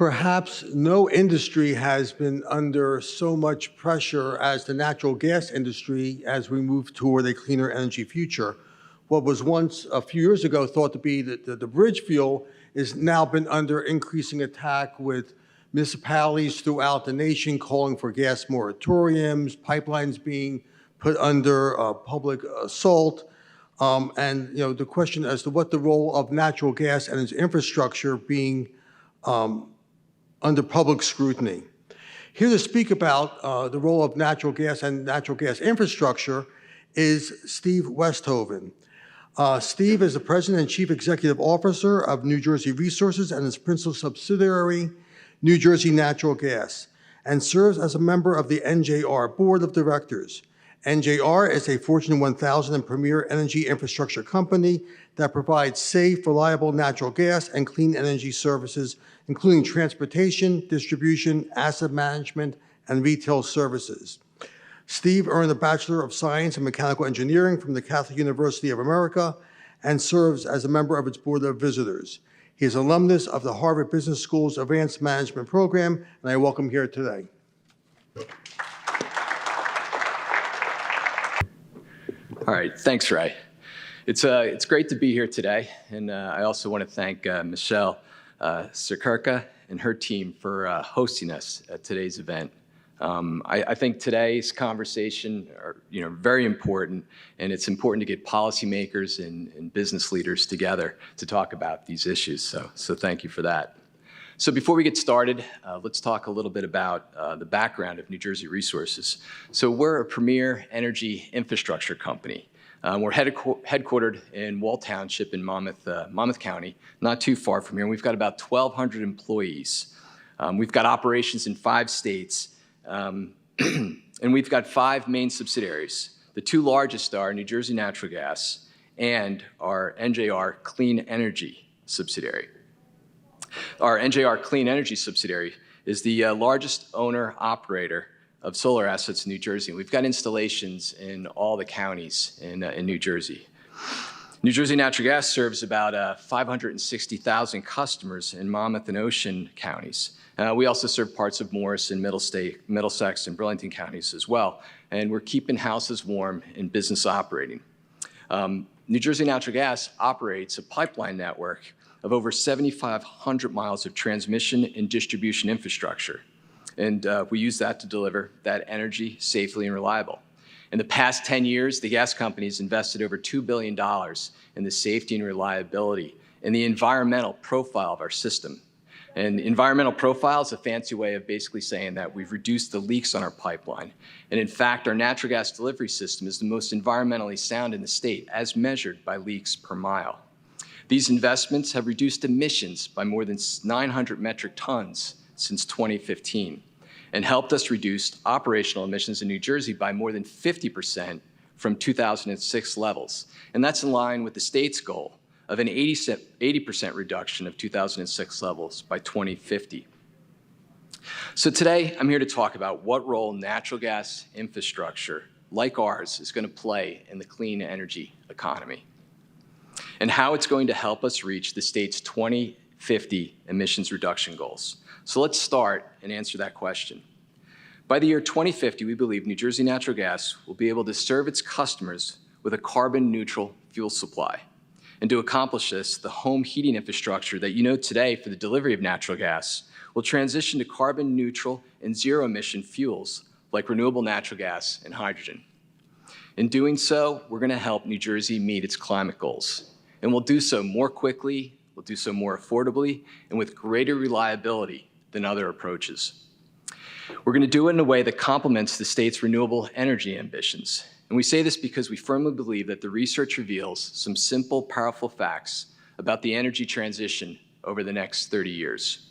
Perhaps no industry has been under so much pressure as the natural gas industry as we move toward a cleaner energy future. What was once, a few years ago, thought to be the bridge fuel is now been under increasing attack, with municipalities throughout the nation calling for gas moratoriums, pipelines being put under public assault. And the question as to what the role of natural gas and its infrastructure being under public scrutiny. Here to speak about the role of natural gas and natural gas infrastructure is Steve Westhoven. Steve is the President and Chief Executive Officer of New Jersey Resources and its principal subsidiary, New Jersey Natural Gas, and serves as a member of the NJR Board of Directors. NJR is a Fortune 1000 and premier energy infrastructure company that provides safe, reliable natural gas and clean energy services, including transportation, distribution, asset management, and retail services. Steve earned a Bachelor of Science in Mechanical Engineering from the Catholic University of America and serves as a member of its Board of Visitors. He is an alumnus of the Harvard Business School's Advanced Management Program, and I welcome him here today. All right, thanks, Ray. It's great to be here today, and I also want to thank Michelle Sikirka and her team for hosting us at today's event. I think today's conversation are very important, and it's important to get policymakers and business leaders together to talk about these issues. So thank you for that. So before we get started, let's talk a little bit about the background of New Jersey Resources. So we're a premier energy infrastructure company. We're headquartered in Wall Township in Monmouth County, not too far from here, and we've got about 1,200 employees. We've got operations in 5 states, and we've got 5 main subsidiaries. The 2 largest are New Jersey Natural Gas and our NJR Clean Energy subsidiary. Our NJR Clean Energy subsidiary is the largest owner-operator of solar assets in New Jersey. We've got installations in all the counties in New Jersey. New Jersey Natural Gas serves about 560,000 customers in Monmouth and Ocean counties. We also serve parts of Morris and Middlesex and Burlington counties as well. And we're keeping houses warm in business operating. New Jersey Natural Gas operates a pipeline network of over 7,500 miles of transmission and distribution infrastructure. And we use that to deliver that energy safely and reliable. In the past 10 years, the gas companies invested over $2 billion in the safety and reliability and the environmental profile of our system. And environmental profile is a fancy way of basically saying that we've reduced the leaks on our pipeline. And in fact, our natural gas delivery system is the most environmentally sound in the state, as measured by leaks per mile. These investments have reduced emissions by more than 900 metric tons since 2015 and helped us reduce operational emissions in New Jersey by more than 50% from 2006 levels. And that's in line with the state's goal of an 80% reduction of 2006 levels by 2050. So today, I'm here to talk about what role natural gas infrastructure like ours is going to play in the clean energy economy, and how it's going to help us reach the state's 2050 emissions reduction goals. So let's start and answer that question. By the year 2050, we believe New Jersey Natural Gas will be able to serve its customers with a carbon-neutral fuel supply. And to accomplish this, the home heating infrastructure that you know today for the delivery of natural gas will transition to carbon-neutral and zero-emission fuels like renewable natural gas and hydrogen. In doing so, we're going to help New Jersey meet its climate goals. And we'll do so more quickly, we'll do so more affordably, and with greater reliability than other approaches. We're going to do it in a way that complements the state's renewable energy ambitions. And we say this because we firmly believe that the research reveals some simple, powerful facts about the energy transition over the next 30 years.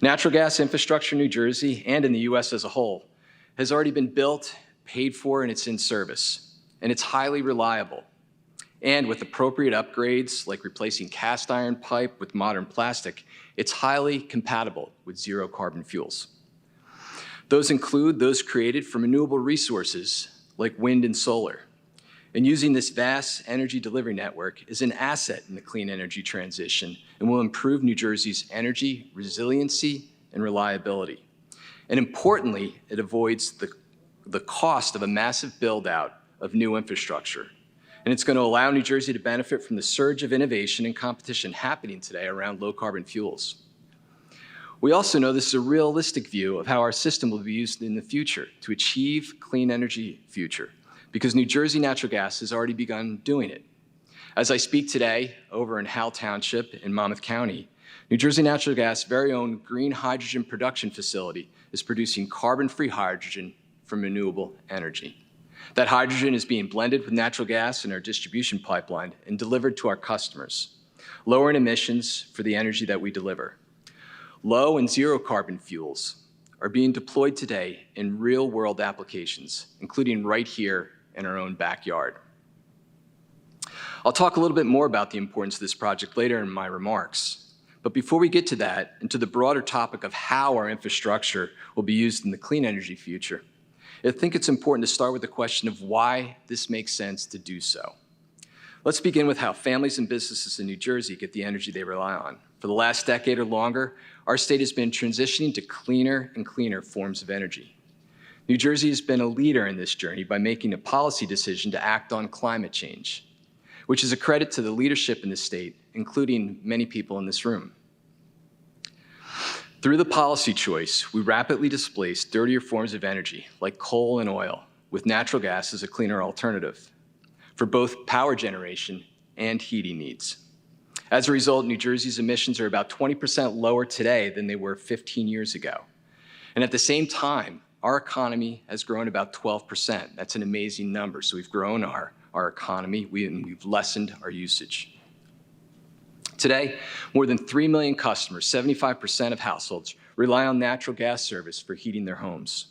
Natural gas infrastructure in New Jersey and in the US as a whole has already been built, paid for, and it's in service. And it's highly reliable. And with appropriate upgrades, like replacing cast iron pipe with modern plastic, it's highly compatible with zero carbon fuels. Those include those created from renewable resources like wind and solar. And using this vast energy delivery network is an asset in the clean energy transition and will improve New Jersey's energy resiliency and reliability. And importantly, it avoids the cost of a massive build-out of new infrastructure. And it's going to allow New Jersey to benefit from the surge of innovation and competition happening today around low-carbon fuels. We also know this is a realistic view of how our system will be used in the future to achieve clean energy future, because New Jersey Natural Gas has already begun doing it. As I speak today over in Howell Township in Monmouth County, New Jersey Natural Gas' very own green hydrogen production facility is producing carbon-free hydrogen from renewable energy. That hydrogen is being blended with natural gas in our distribution pipeline and delivered to our customers, lowering emissions for the energy that we deliver. Low and zero carbon fuels are being deployed today in real-world applications, including right here in our own backyard. I'll talk a little bit more about the importance of this project later in my remarks. But before we get to that and to the broader topic of how our infrastructure will be used in the clean energy future, I think it's important to start with the question of why this makes sense to do so. Let's begin with how families and businesses in New Jersey get the energy they rely on. For the last decade or longer, our state has been transitioning to cleaner and cleaner forms of energy. New Jersey has been a leader in this journey by making a policy decision to act on climate change, which is a credit to the leadership in the state, including many people in this room. Through the policy choice, we rapidly displaced dirtier forms of energy, like coal and oil, with natural gas as a cleaner alternative for both power generation and heating needs. As a result, New Jersey's emissions are about 20% lower today than they were 15 years ago. And at the same time, our economy has grown about 12%. That's an amazing number. So we've grown our economy, and we've lessened our usage. Today, more than 3 million customers, 75% of households, rely on natural gas service for heating their homes.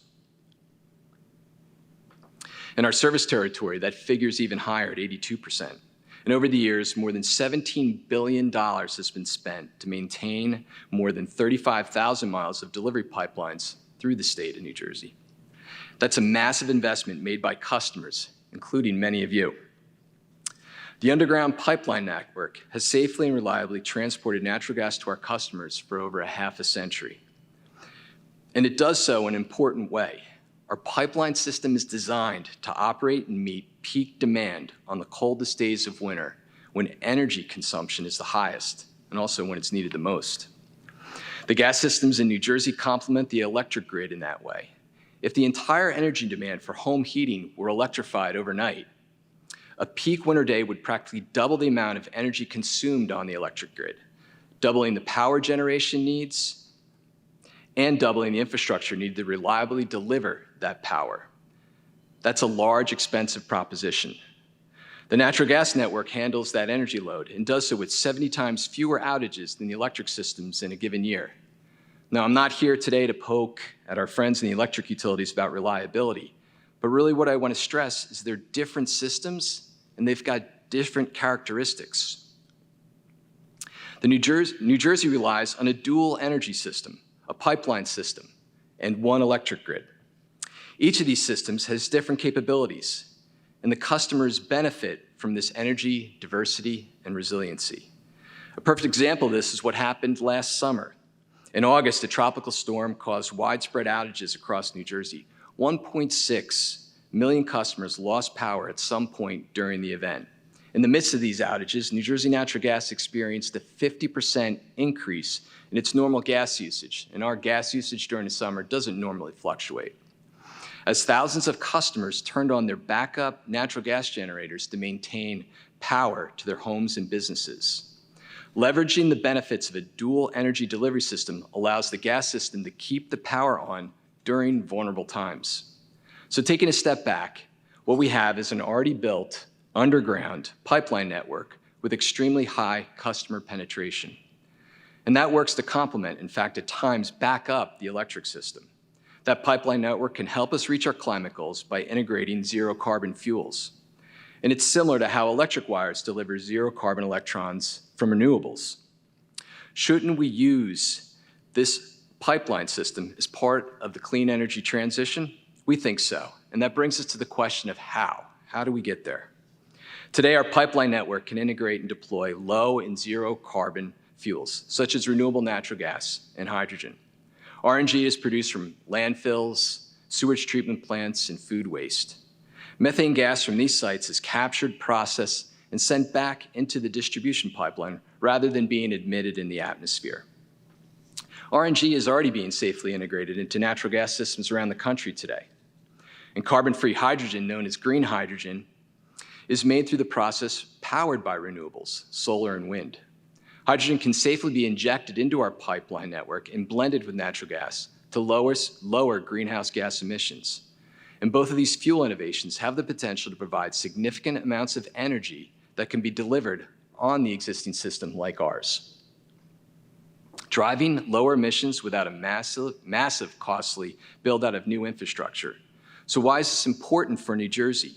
In our service territory, that figure is even higher at 82%. And over the years, more than $17 billion has been spent to maintain more than 35,000 miles of delivery pipelines through the state of New Jersey. That's a massive investment made by customers, including many of you. The underground pipeline network has safely and reliably transported natural gas to our customers for over a half a century. And it does so in an important way. Our pipeline system is designed to operate and meet peak demand on the coldest days of winter, when energy consumption is the highest, and also when it's needed the most. The gas systems in New Jersey complement the electric grid in that way. If the entire energy demand for home heating were electrified overnight, a peak winter day would practically double the amount of energy consumed on the electric grid, doubling the power generation needs and doubling the infrastructure needed to reliably deliver that power. That's a large, expensive proposition. The natural gas network handles that energy load and does so with 70 times fewer outages than the electric systems in a given year. Now, I'm not here today to poke at our friends in the electric utilities about reliability, but really what I want to stress is they're different systems and they've got different characteristics. The New Jersey relies on a dual energy system, a pipeline system, and one electric grid. Each of these systems has different capabilities, and the customers benefit from this energy diversity and resiliency. A perfect example of this is what happened last summer. In August, a tropical storm caused widespread outages across New Jersey. 1.6 million customers lost power at some point during the event. In the midst of these outages, New Jersey Natural Gas experienced a 50% increase in its normal gas usage, and our gas usage during the summer doesn't normally fluctuate. As thousands of customers turned on their backup natural gas generators to maintain power to their homes and businesses. Leveraging the benefits of a dual energy delivery system allows the gas system to keep the power on during vulnerable times. So taking a step back, what we have is an already built underground pipeline network with extremely high customer penetration. And that works to complement, in fact, at times back up the electric system. That pipeline network can help us reach our climate goals by integrating zero carbon fuels. And it's similar to how electric wires deliver zero carbon electrons from renewables. Shouldn't we use this pipeline system as part of the clean energy transition? We think so. And that brings us to the question of how. How do we get there? Today, our pipeline network can integrate and deploy low and zero carbon fuels, such as renewable natural gas and hydrogen. RNG is produced from landfills, sewage treatment plants, and food waste. Methane gas from these sites is captured, processed, and sent back into the distribution pipeline rather than being emitted in the atmosphere. RNG is already being safely integrated into natural gas systems around the country today. And carbon-free hydrogen, known as green hydrogen, is made through the process powered by renewables, solar and wind. Hydrogen can safely be injected into our pipeline network and blended with natural gas to lower greenhouse gas emissions. And both of these fuel innovations have the potential to provide significant amounts of energy that can be delivered on the existing system like ours. Driving lower emissions without a massive costly build-out of new infrastructure. So why is this important for New Jersey?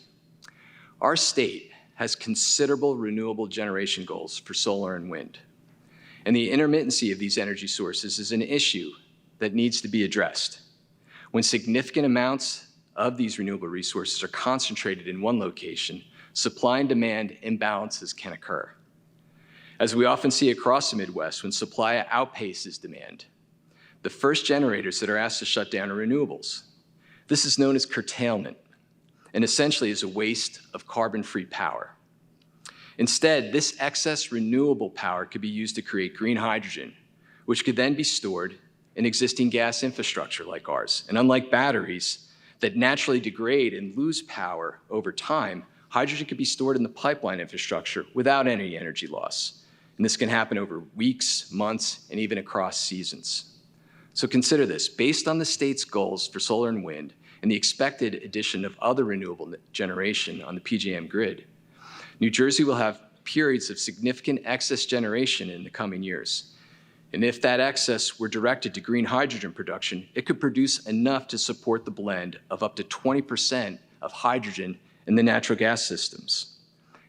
Our state has considerable renewable generation goals for solar and wind. And the intermittency of these energy sources is an issue that needs to be addressed. When significant amounts of these renewable resources are concentrated in one location, supply and demand imbalances can occur. As we often see across the Midwest, when supply outpaces demand, the first generators that are asked to shut down are renewables. This is known as curtailment, and essentially is a waste of carbon-free power. Instead, this excess renewable power could be used to create green hydrogen, which could then be stored in existing gas infrastructure like ours. And unlike batteries that naturally degrade and lose power over time, hydrogen could be stored in the pipeline infrastructure without any energy loss. And this can happen over weeks, months, and even across seasons. So consider this, based on the state's goals for solar and wind and the expected addition of other renewable generation on the PJM grid, New Jersey will have periods of significant excess generation in the coming years. And if that excess were directed to green hydrogen production, it could produce enough to support the blend of up to 20% of hydrogen in the natural gas systems.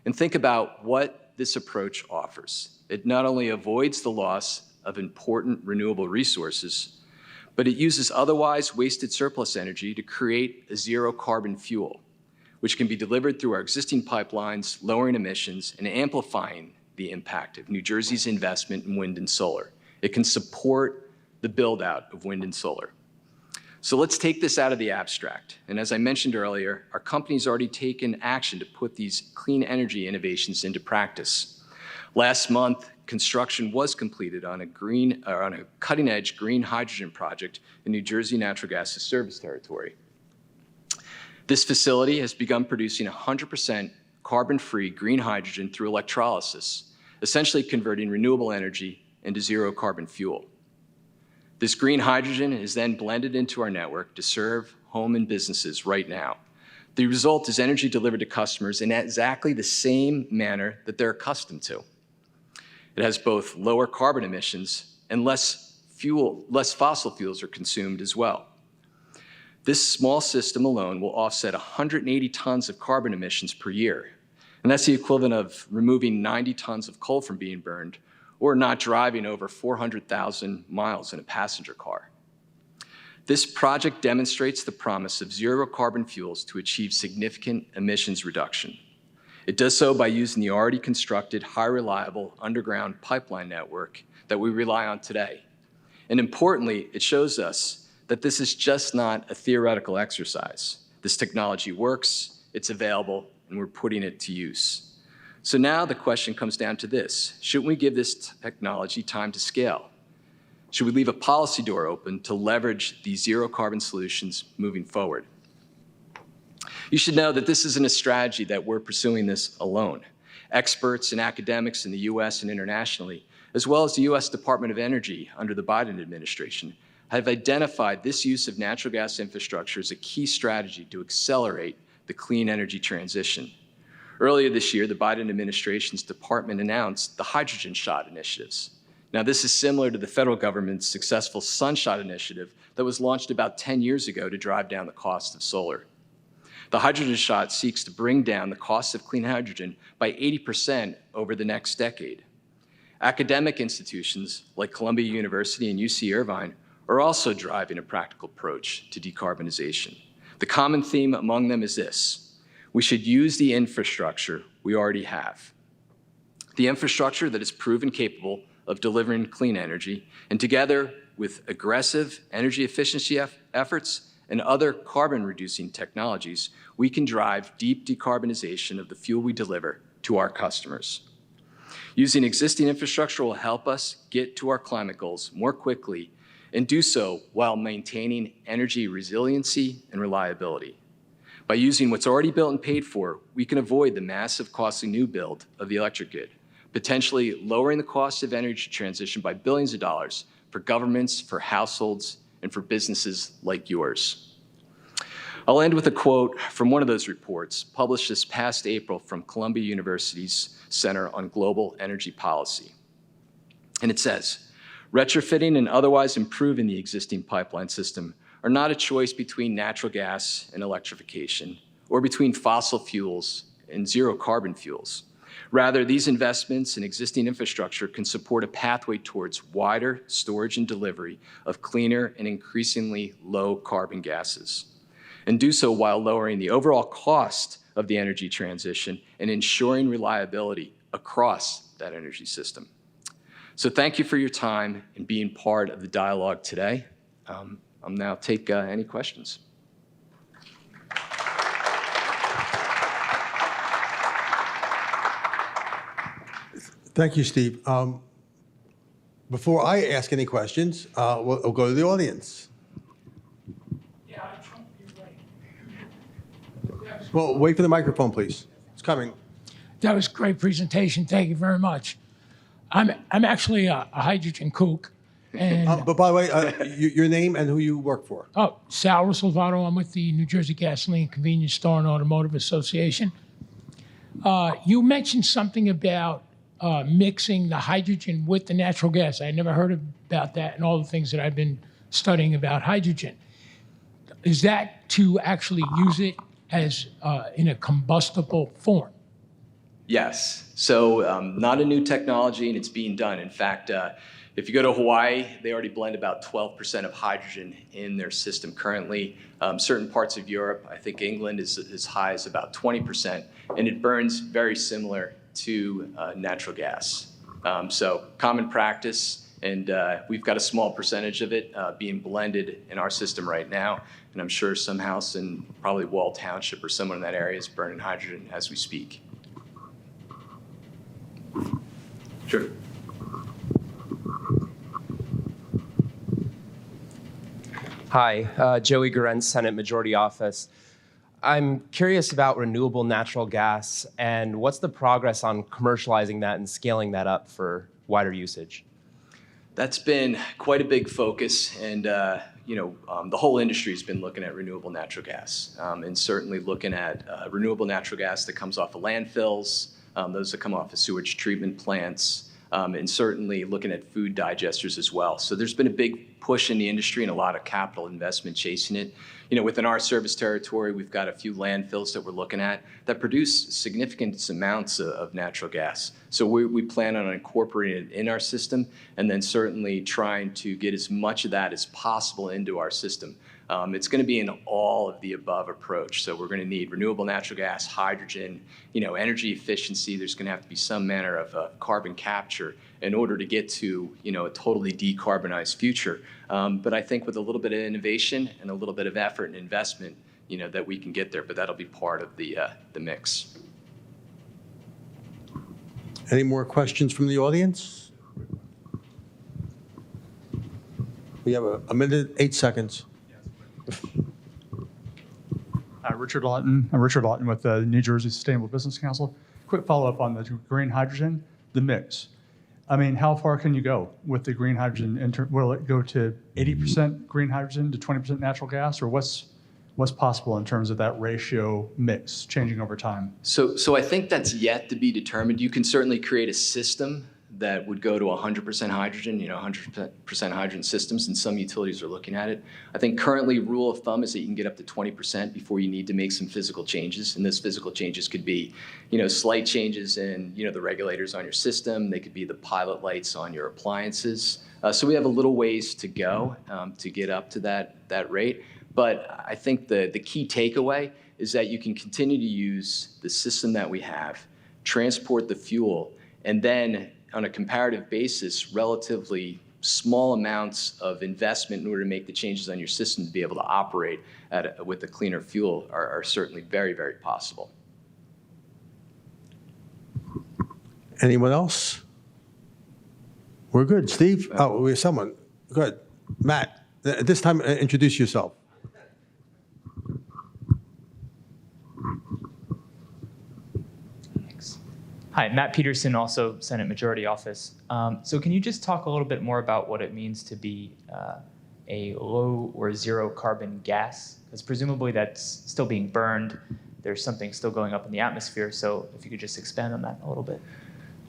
And think about what this approach offers. It not only avoids the loss of important renewable resources, but it uses otherwise wasted surplus energy to create a zero carbon fuel, which can be delivered through our existing pipelines, lowering emissions and amplifying the impact of New Jersey's investment in wind and solar. It can support the build-out of wind and solar. So let's take this out of the abstract. And as I mentioned earlier, our company's already taken action to put these clean energy innovations into practice. Last month, construction was completed on a cutting-edge green hydrogen project in New Jersey Natural Gas's service territory. This facility has begun producing 100% carbon-free green hydrogen through electrolysis, essentially converting renewable energy into zero carbon fuel. This green hydrogen is then blended into our network to serve home and businesses right now. The result is energy delivered to customers in exactly the same manner that they're accustomed to. It has both lower carbon emissions and less fossil fuels are consumed as well. This small system alone will offset 180 tons of carbon emissions per year. And that's the equivalent of removing 90 tons of coal from being burned or not driving over 400,000 miles in a passenger car. This project demonstrates the promise of zero carbon fuels to achieve significant emissions reduction. It does so by using the already constructed, high reliable underground pipeline network that we rely on today. And importantly, it shows us that this is just not a theoretical exercise. This technology works, it's available, and we're putting it to use. So now the question comes down to this: shouldn't we give this technology time to scale? Should we leave a policy door open to leverage these zero carbon solutions moving forward? You should know that this isn't a strategy that we're pursuing this alone. Experts and academics in the US and internationally, as well as the US Department of Energy under the Biden administration, have identified this use of natural gas infrastructure as a key strategy to accelerate the clean energy transition. Earlier this year, the Biden administration's department announced the Hydrogen Shot initiatives. Now, this is similar to the federal government's successful Sunshot initiative that was launched about 10 years ago to drive down the cost of solar. The Hydrogen Shot seeks to bring down the cost of clean hydrogen by 80% over the next decade. Academic institutions like Columbia University and UC Irvine are also driving a practical approach to decarbonization. The common theme among them is this: We should use the infrastructure we already have. The infrastructure that is proven capable of delivering clean energy, and together with aggressive energy efficiency efforts and other carbon-reducing technologies, we can drive deep decarbonization of the fuel we deliver to our customers. Using existing infrastructure will help us get to our climate goals more quickly and do so while maintaining energy resiliency and reliability. By using what's already built and paid for, we can avoid the massive costly new build of the electric grid, potentially lowering the cost of energy transition by billions of dollars for governments, for households, and for businesses like yours. I'll end with a quote from one of those reports published this past April from Columbia University's Center on Global Energy Policy. And it says, "Retrofitting and otherwise improving the existing pipeline system are not a choice between natural gas and electrification, or between fossil fuels and zero carbon fuels. Rather, these investments in existing infrastructure can support a pathway towards wider storage and delivery of cleaner and increasingly low carbon gases, and do so while lowering the overall cost of the energy transition and ensuring reliability across that energy system." So thank you for your time and being part of the dialogue today. I'll now take any questions. Thank you, Steve. Before I ask any questions, we'll go to the audience. Yeah, Trump, you're right. Well, wait for the microphone, please. It's coming. That was a great presentation. Thank you very much. I'm actually a hydrogen kook. And But by the way, your name and who you work for. Sal Salvato. I'm with the New Jersey Gasoline Convenience Store and Automotive Association. You mentioned something about mixing the hydrogen with the natural gas. I never heard about that and all the things that I've been studying about hydrogen. Is that to actually use it as in a combustible form? Yes. So not a new technology, and it's being done. In fact, if you go to Hawaii, they already blend about 12% of hydrogen in their system currently. Certain parts of Europe, I think England is as high as about 20%, and it burns very similar to natural gas. So common practice, and we've got a small percentage of it being blended in our system right now, and I'm sure some house in probably Wall Township or someone in that area is burning hydrogen as we speak. Sure. Hi, Joey Guren, Senate Majority Office. I'm curious about renewable natural gas and what's the progress on commercializing that and scaling that up for wider usage? That's been quite a big focus, and the whole industry has been looking at renewable natural gas, and certainly looking at renewable natural gas that comes off of landfills, those that come off of sewage treatment plants, and certainly looking at food digesters as well. So there's been a big push in the industry and a lot of capital investment chasing it. You know, within our service territory, we've got a few landfills that we're looking at that produce significant amounts of natural gas. So we plan on incorporating it in our system, and then certainly trying to get as much of that as possible into our system. It's going to be an all of the above approach. So we're going to need renewable natural gas, hydrogen, energy efficiency. There's going to have to be some manner of carbon capture in order to get to, a totally decarbonized future. But I think with a little bit of innovation and a little bit of effort and investment, that we can get there. But that'll be part of the mix. Any more questions from the audience? We have a minute, 8 seconds. Richard Lawton. I'm Richard Lawton with the New Jersey Sustainable Business Council. Quick follow-up on the green hydrogen, the mix. I mean, how far can you go with the green hydrogen? Will it go to 80% green hydrogen to 20% natural gas, or what's possible in terms of that ratio mix changing over time? So I think that's yet to be determined. You can certainly create a system that would go to 100% hydrogen, 100% hydrogen systems, and some utilities are looking at it. I think currently rule of thumb is that you can get up to 20% before you need to make some physical changes, and those physical changes could be, slight changes in, the regulators on your system. They could be the pilot lights on your appliances. So we have a little ways to go to get up to that rate. But I think the key takeaway is that you can continue to use the system that we have, transport the fuel, and then on a comparative basis, relatively small amounts of investment in order to make the changes on your system to be able to operate with a cleaner fuel are certainly very, very possible. Anyone else? We're good. Steve? Oh, we have someone. Good. Matt, this time introduce yourself. Hi, Matt Peterson, also Senate Majority Office. So can you just talk a little bit more about what it means to be a low or zero carbon gas? Because presumably that's still being burned. There's something still going up in the atmosphere. So if you could just expand on that a little bit.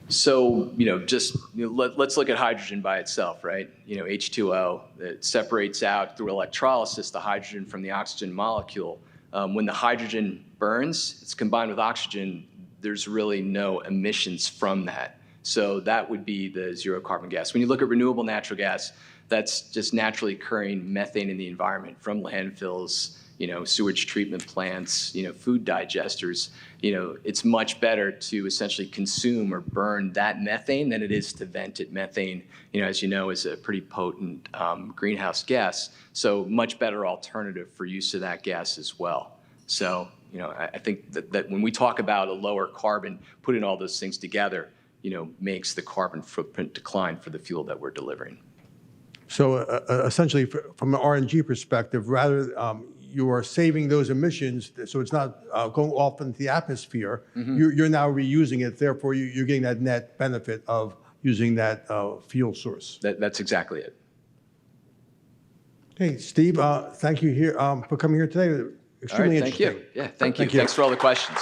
So, let's look at hydrogen by itself, right? H2O, it separates out through electrolysis the hydrogen from the oxygen molecule. When the hydrogen burns, it's combined with oxygen, there's really no emissions from that. So that would be the zero carbon gas. When you look at renewable natural gas, that's just naturally occurring methane in the environment from landfills, sewage treatment plants, food digesters. It's much better to essentially consume or burn that methane than it is to vent it. Methane, as you know, is a pretty potent greenhouse gas. So much better alternative for use of that gas as well. So, I think that when we talk about a lower carbon, putting all those things together, makes the carbon footprint decline for the fuel that we're delivering. So essentially, from an RNG perspective, rather you are saving those emissions, so it's not going off into the atmosphere. You're now reusing it. Therefore, you're getting that net benefit of using that fuel source. That's exactly it. Hey, Steve, thank you for coming here today. Extremely All right, thank interesting. you. Yeah, thank you. Thanks for all the questions.